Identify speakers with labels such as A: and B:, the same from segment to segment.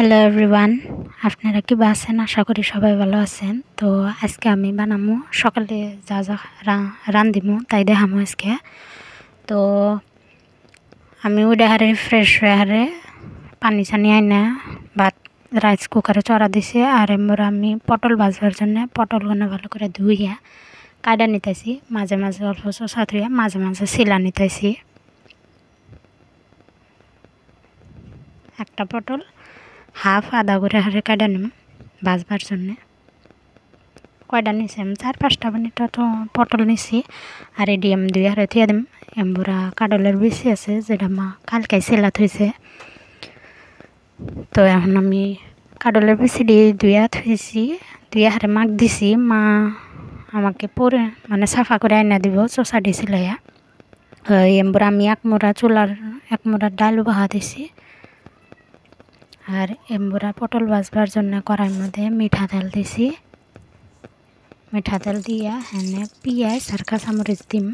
A: Hello everyone, আপনারা কি আছেন? আশা করি সবাই ভালো আছেন। তো আজকে আমি বানামো সকালে যা যা রান্ধিমু তাই দেখামো আজকে। তো আমি উঠে হারে ফ্রেশ হয়ে হারে পানি চানি আইনা ভাত রাইস কুকারে চড়া দিছি। আর এমর আমি পটল ভাজবার জন্য পটলগুলো ভালো করে ধুইয়া কাটা নিতেছি, মাঝে মাঝে অল্প চষা ধুইয়া মাঝে মাঝে শিলা নিতেছি। একটা পটল হাফ আধা করে হারে কাটা নিম ভাজবার জন্যে। কয়টা নিছি আমি 4-5টা মিনিট তো পটল নিছি। আর এডি আমি দুই হারে থিয়া দিম। এমবুরা কাডলের বেশি আছে যেটা মা কালকে সেলা থইছে। তো এখন আমি কাডলের বেশি দিয়ে দুইয়া থইছি, দুই হারে মাখ দিছি। মা আমাকে পরে মানে সাফা করে আইনা দিব চষা দিছিল। এমবুরা আমি এক মোড়া ডাল বাহা দিছি। আর এমবুরা পটল ভাজবার জন্য কড়াইয়ের মধ্যে মিঠা তেল দিছি। মিঠা তেল দিয়া হ্যাঁ পিঁয়াজ আর কাঁচামরিচ দিম।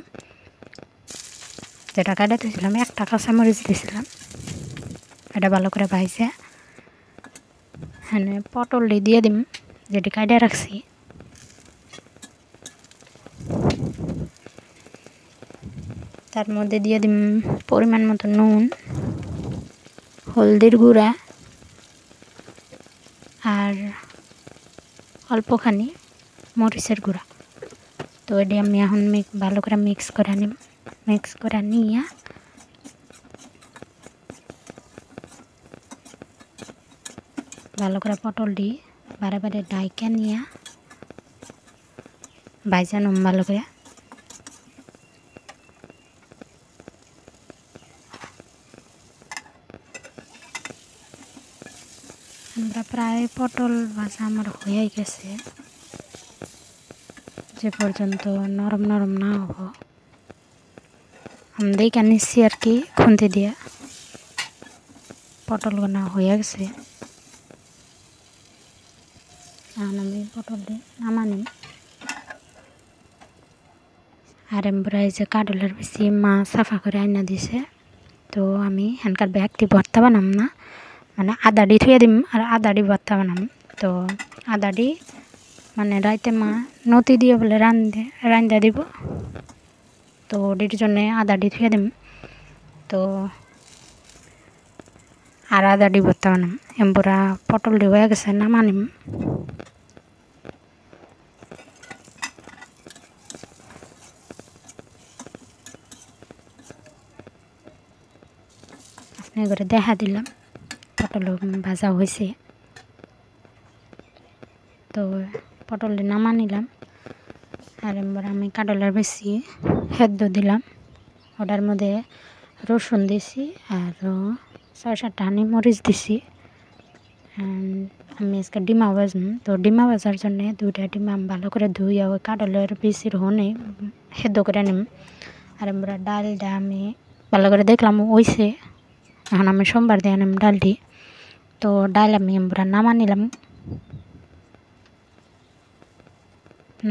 A: যেটা কাটাতেছিলাম একটা কাঁচামরিচ দিছিলাম, এটা ভালো করে ভাইছে হ্যাঁ পটল দিয়ে দিম যেটি কাটা রাখছি। তার মধ্যে দিয়ে দিম পরিমাণ মতো নুন, হলদির গুঁড়া আর অল্পখানি মরিচের গুঁড়া। তো এটি আমি এখন ভালো করে মিক্স করে নিয়ে ভালো করে পটলটি বারে বারে ডাইকা নিয়ে ভাইজা নুম ভালো করে। আমরা প্রায় পটল ভাজা আমার হয়ে গেছে। যে পর্যন্ত নরম নরম না হবো আমি দেখে নিচ্ছি আর কি খুন্তি দিয়ে। পটলগুলো হয়ে গেছে, এখন আমি পটলটি নামানি। আর এমবুরা এই যে কাডলের বেশি মা সাফা করে আইনা দিছে। তো আমি হ্যানকার ব্যাগটি ভর্তা বানাম না, মানে আদাডি থুয়ে দিম আর আদাডি ভর্তা বানাম। তো আদাডি মানে রাইতে মা নতি দিয়ে বলে রান্দা দিব। তো ওটির জন্যে আদাডি থুয়ে দিম। তো আর আদাডি ভর্তা বানাম। এমবুরা পটলটি হয়ে গেছে নামানিম। আপনি করে দেখা দিলাম পটল ভাজা হয়েছে। তো পটলটি নামা নিলাম। আর এবার আমি কাডলের বেশি সেদ্ধ দিলাম। ওটার মধ্যে রসুন দিছি আর 6-7টা মরিচ দিছি। আমি আজকে ডিমা ভাজম। তো ডিমা ভাজার জন্য 2টা ডিমা ভালো করে ধুইয়া ওই কাডলের বেশির হনে সেদ্ধ করে নিম। আর এবার ডালটা আমি ভালো করে দেখলাম হইছে। এখন আমি সোমবার দিয়ে আনিম ডালটি। তো ডাল আমি এবার নামা নিলাম।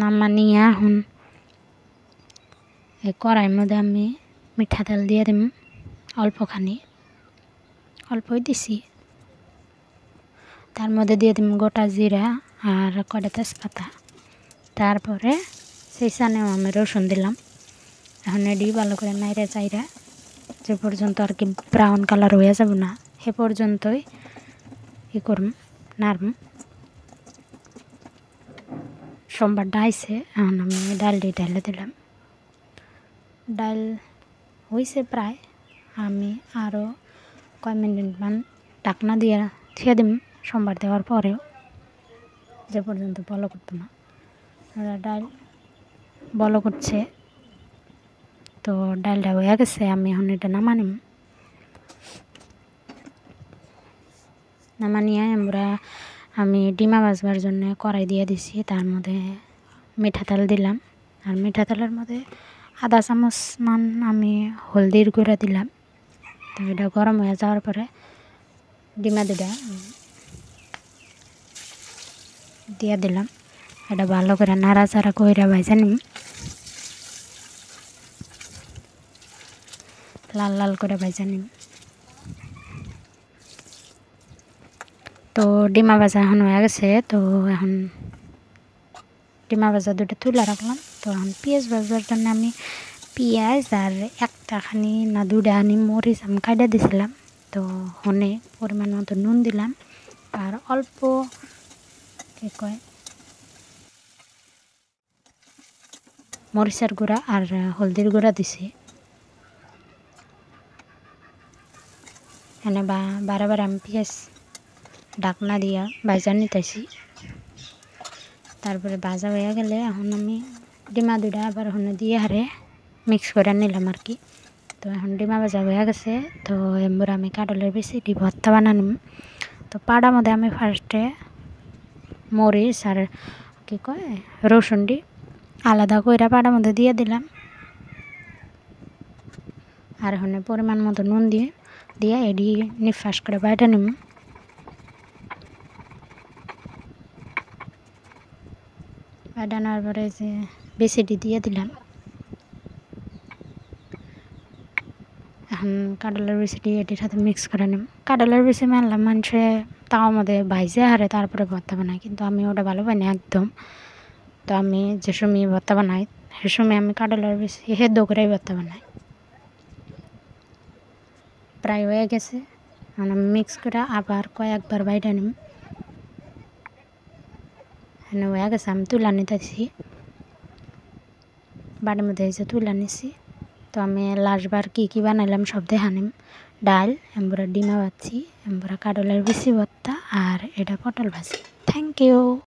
A: নামানিয়া এখন এই কড়াইয়ের মধ্যে আমি মিঠা তেল দিয়ে দিম অল্পই দিছি। তার মধ্যে দিয়ে দিম গোটা জিরা আর কয়টা তেজপাতা। তারপরে সেই সানেও আমি রসুন দিলাম। এখন এটি ভালো করে নাইড়া চাইরা যে পর্যন্ত আর কি ব্রাউন কালার হয়ে যাব না সে পর্যন্তই করম নাড়ম। সোমবার ডাইছে, এখন আমি ডালটি ঢেলে দিলাম। ডাল হয়েছে প্রায়, আমি আরও কয় মিনিট মান ঢাকনা দিয়ে থিয়ে দিম সোমবার দেওয়ার পরেও যে পর্যন্ত বলো করতো না। ডাল বলো করছে। তো ডালটা হয়ে গেছে, আমি এখন এটা নামানিয়ে আমি ডিমা ভাজবার জন্য কড়াই দিয়ে দিছি। তার মধ্যে মিঠা তেল দিলাম। আর মিঠা তেলের মধ্যে আধা চামচ মান আমি হলদির গুঁড়া দিলাম। তো এটা গরম হয়ে যাওয়ার পরে ডিমা দিয়ে দিলাম। এটা ভালো করে নাড়াচাড়া কইরা ভাজা নিম, লাল লাল করে ভাজা নিম। তো ডিমা ভাজা এখন হয়ে গেছে। তো এখন ডিমা ভাজা দুটো তুলে রাখলাম। তো এখন পেঁয়াজ ভাজার জন্য আমি পেঁয়াজ আর একটাখানি না দুটাখানি মরিচ আমি কাটা দিয়েছিলাম। তো হনে পরিমাণ মতো নুন দিলাম আর অল্প কী কয় মরিচের গুঁড়া আর হলদির গুঁড়া দিছি। এনে বারে আমি পেঁয়াজ ঢাকনা দিয়া ভাজা নিতেছি। তারপরে ভাজা হয়ে গেলে এখন আমি ডিমা দুটা আবার হনে দিয়ে হারে মিক্স করে নিলাম আর কি। তো এখন ডিমা ভাজা হয়ে গেছে। তো এমবর আমি কাঁঠালের বিচিটি ভর্তা বানালাম। তো পাড়ার মধ্যে আমি ফার্স্টে মরিচ আর কী কয় রসুনটি আলাদা কইরা পাড়ার মধ্যে দিয়ে দিলাম। আর হনে পরিমাণ মতো নুন দিয়ে এডি নিফাস করে বাইটা নিম। বাইটা নেওয়ার পরে যে বিচিটি দিয়ে দিলাম। এখন কাঁঠালের বিচিটি এটির সাথে মিক্স করে নিম। কাঁঠালের বিচি মানলাম মানুষে তাও মধ্যে ভাইজে হারে তারপরে ভর্তা বানাই, কিন্তু আমি ওটা ভালো পাই না একদম। তো আমি যে সময় ভর্তা বানাই সে সময় আমি কাঁঠালের বিচি সেদ্ধ করেই ভর্তা বানাই। প্রায় হয়ে গেছে। এখন আমি মিক্স করে আবার কয়েকবার বাইটা নিম। এখানে হয়ে গেছে, আমি তুলা নিতেছি। বাড়ির মধ্যে এসে তুলা নিছি। তো আমি লাস্টবার কী বানাইলাম সব দেখানিম। ডাল, এমবরা ডিমা ভাজছি, এমবরা কাঁঠালের বিচি ভর্তা আর এটা পটল ভাজি। Thank you.